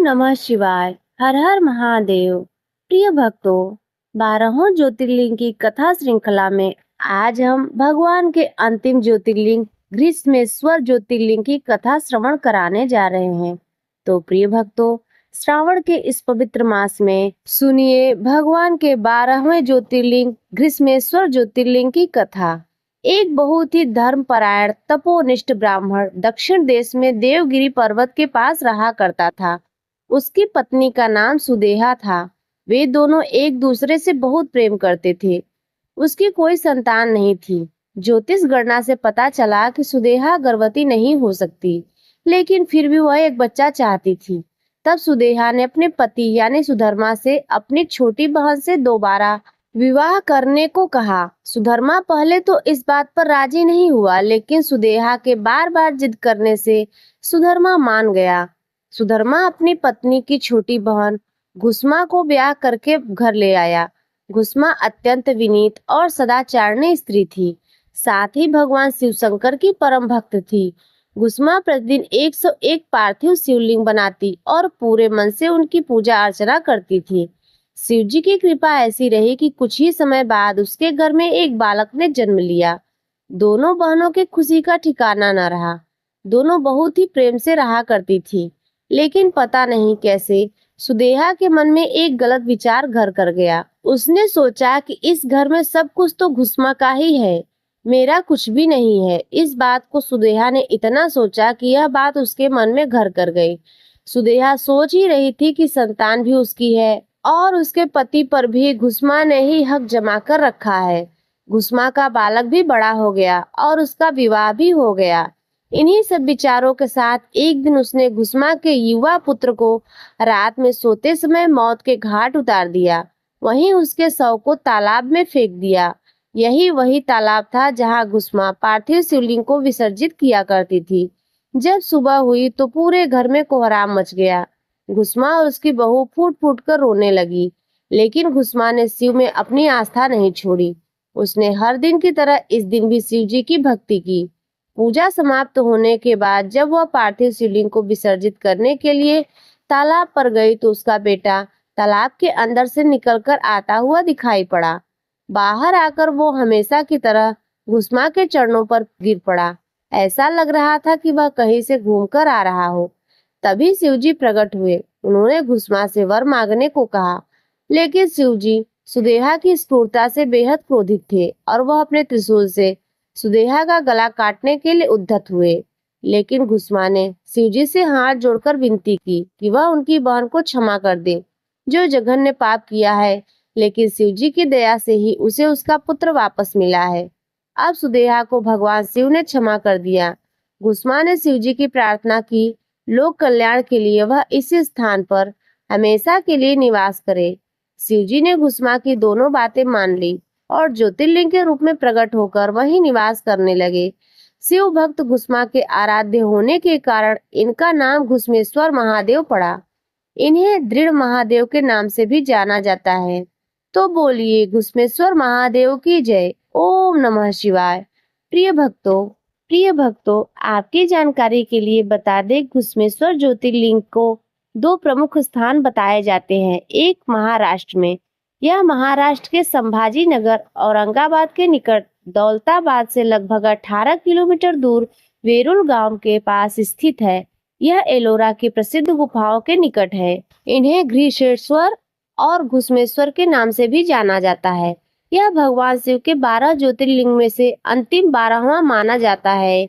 नमः शिवाय। हर हर महादेव। प्रिय भक्तों, 12 ज्योतिर्लिंग की कथा श्रृंखला में आज हम भगवान के अंतिम ज्योतिर्लिंग ग्रीष्मेश्वर ज्योतिर्लिंग की कथा श्रवण कराने जा रहे हैं। तो प्रिय भक्तों, श्रावण के इस पवित्र मास में सुनिए भगवान के 12वें ज्योतिर्लिंग ग्रीष्मेश्वर ज्योतिर्लिंग की कथा। एक बहुत ही धर्मपरायण तपोनिष्ठ ब्राह्मण दक्षिण देश में देवगिरी पर्वत के पास रहा करता था। उसकी पत्नी का नाम सुदेहा था। वे दोनों एक दूसरे से बहुत प्रेम करते थे। उसकी कोई संतान नहीं थी। ज्योतिष गणना से पता चला कि सुदेहा गर्भवती नहीं हो सकती, लेकिन फिर भी वह एक बच्चा चाहती थी। तब सुदेहा ने अपने पति यानी सुधर्मा से अपनी छोटी बहन से दोबारा विवाह करने को कहा। सुधर्मा पहले तो इस बात पर राजी नहीं हुआ, लेकिन सुदेहा के बार बार जिद करने से सुधर्मा मान गया। सुधर्मा अपनी पत्नी की छोटी बहन घुसमा को ब्याह करके घर ले आया। घुसमा अत्यंत विनीत और सदाचारणी स्त्री थी। साथ ही भगवान शिव शंकर की परम भक्त थी। घुसमा प्रतिदिन 101 पार्थिव शिवलिंग बनाती और पूरे मन से उनकी पूजा अर्चना करती थी। शिव जी की कृपा ऐसी रही कि कुछ ही समय बाद उसके घर में एक बालक ने जन्म लिया। दोनों बहनों के खुशी का ठिकाना न रहा। दोनों बहुत ही प्रेम से रहा करती थी, लेकिन पता नहीं कैसे सुदेहा के मन में एक गलत विचार घर कर गया। उसने सोचा कि इस घर में सब कुछ तो घुसमा का ही है, मेरा कुछ भी नहीं है। इस बात को सुदेहा ने इतना सोचा कि यह बात उसके मन में घर कर गई। सुदेहा सोच ही रही थी कि संतान भी उसकी है और उसके पति पर भी घुसमा ने ही हक जमा कर रखा है। घुसमा का बालक भी बड़ा हो गया और उसका विवाह भी हो गया। इन्हीं सब विचारों के साथ एक दिन उसने घुसमा के युवा पुत्र को रात में सोते समय मौत के घाट उतार दिया। वहीं उसके शव को तालाब में फेंक दिया। यही वही तालाब था जहां घुसमा पार्थिव शिवलिंग को विसर्जित किया करती थी। जब सुबह हुई तो पूरे घर में कोहराम मच गया। घुसमा और उसकी बहू फूट फूट कर रोने लगी, लेकिन घुसमा ने शिव में अपनी आस्था नहीं छोड़ी। उसने हर दिन की तरह इस दिन भी शिव जी की भक्ति की। पूजा समाप्त होने के बाद जब वह पार्थिव शिवलिंग को विसर्जित करने के लिए तालाब पर गई तो उसका बेटा तालाब के अंदर से निकलकर आता हुआ दिखाई पड़ा। बाहर आकर वो हमेशा की तरह घुसमा के चरणों पर गिर पड़ा। ऐसा लग रहा था कि वह कहीं से घूमकर आ रहा हो। तभी शिवजी प्रकट हुए। उन्होंने घुसमा से वर मांगने को कहा, लेकिन शिवजी सुदेहा की स्फूर्ता से बेहद क्रोधित थे और वह अपने त्रिशूल से सुदेहा का गला काटने के लिए उद्यत हुए। लेकिन घुसमा ने शिवजी से हाथ जोड़कर विनती की कि वह उनकी बहन को क्षमा कर दे, जो जघन्य पाप किया है। लेकिन शिवजी की दया से ही उसे उसका पुत्र वापस मिला है। अब सुदेहा को भगवान शिव ने क्षमा कर दिया। घुसमा ने शिवजी की प्रार्थना की, लोक कल्याण के लिए वह इस स्थान पर हमेशा के लिए निवास करे। शिवजी ने घुसमा की दोनों बातें मान ली और ज्योतिर्लिंग के रूप में प्रकट होकर वहीं निवास करने लगे। शिव भक्त घुसमा के आराध्य होने के कारण इनका नाम घुसमेश्वर महादेव पड़ा। इन्हें दृढ़ महादेव के नाम से भी जाना जाता है। तो बोलिए घुसमेश्वर महादेव की जय। ओम नमः शिवाय। प्रिय भक्तों, आपकी जानकारी के लिए बता दें, घुसमेश्वर ज्योतिर्लिंग को दो प्रमुख स्थान बताए जाते हैं। एक महाराष्ट्र में, यह महाराष्ट्र के संभाजी नगर औरंगाबाद के निकट दौलताबाद से लगभग 18 किलोमीटर दूर वेरुल गांव के पास स्थित है। यह एलोरा की प्रसिद्ध गुफाओं के निकट है। इन्हें घृष्णेश्वर और घुसमेश्वर के नाम से भी जाना जाता है। यह भगवान शिव के 12 ज्योतिर्लिंग में से अंतिम 12वां माना जाता है।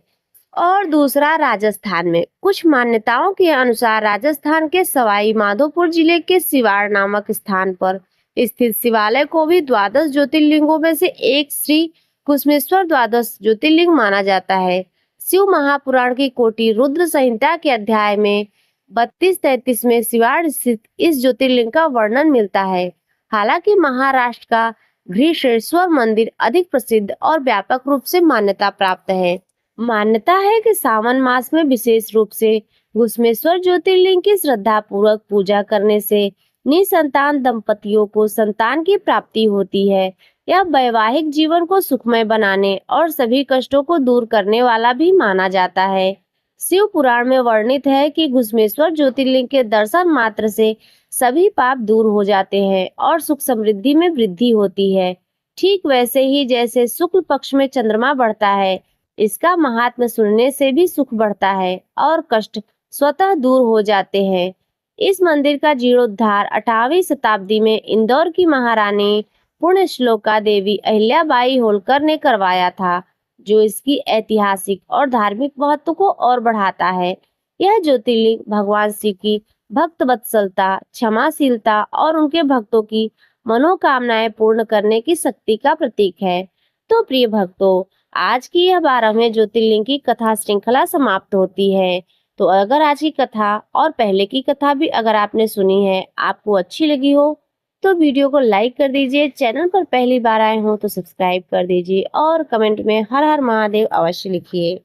और दूसरा राजस्थान में, कुछ मान्यताओं के अनुसार राजस्थान के सवाई माधोपुर जिले के सिवाड़ नामक स्थान पर स्थित शिवालय को भी द्वादश ज्योतिर्लिंगों में से एक श्री घुसमेश्वर द्वादश ज्योतिर्लिंग माना जाता है। शिव महापुराण की कोटि रुद्र संहिता के अध्याय में 32-33 में शिवाड़ स्थित इस ज्योतिर्लिंग का वर्णन मिलता है। हालांकि महाराष्ट्र का घृष्णेश्वर मंदिर अधिक प्रसिद्ध और व्यापक रूप से मान्यता प्राप्त है। मान्यता है कि सावन मास में विशेष रूप से घुसमेश्वर ज्योतिर्लिंग की श्रद्धा पूर्वक पूजा करने से निसंतान दंपतियों को संतान की प्राप्ति होती है। यह वैवाहिक जीवन को सुखमय बनाने और सभी कष्टों को दूर करने वाला भी माना जाता है। शिव पुराण में वर्णित है कि घुश्मेश्वर ज्योतिर्लिंग के दर्शन मात्र से सभी पाप दूर हो जाते हैं और सुख समृद्धि में वृद्धि होती है। ठीक वैसे ही जैसे शुक्ल पक्ष में चंद्रमा बढ़ता है, इसका महात्म्य सुनने से भी सुख बढ़ता है और कष्ट स्वतः दूर हो जाते हैं। इस मंदिर का जीर्णोद्धार 18वीं शताब्दी में इंदौर की महारानी पुण्य श्लोका देवी अहिल्याबाई होलकर ने करवाया था, जो इसकी ऐतिहासिक और धार्मिक महत्व को और बढ़ाता है। यह ज्योतिर्लिंग भगवान शिव की भक्त वत्सलता, क्षमाशीलता और उनके भक्तों की मनोकामनाएं पूर्ण करने की शक्ति का प्रतीक है। तो प्रिय भक्तों, आज की यह 12वें ज्योतिर्लिंग की कथा श्रृंखला समाप्त होती है। तो अगर आज की कथा और पहले की कथा भी अगर आपने सुनी है, आपको अच्छी लगी हो, तो वीडियो को लाइक कर दीजिए। चैनल पर पहली बार आए हो तो सब्सक्राइब कर दीजिए और कमेंट में हर हर महादेव अवश्य लिखिए।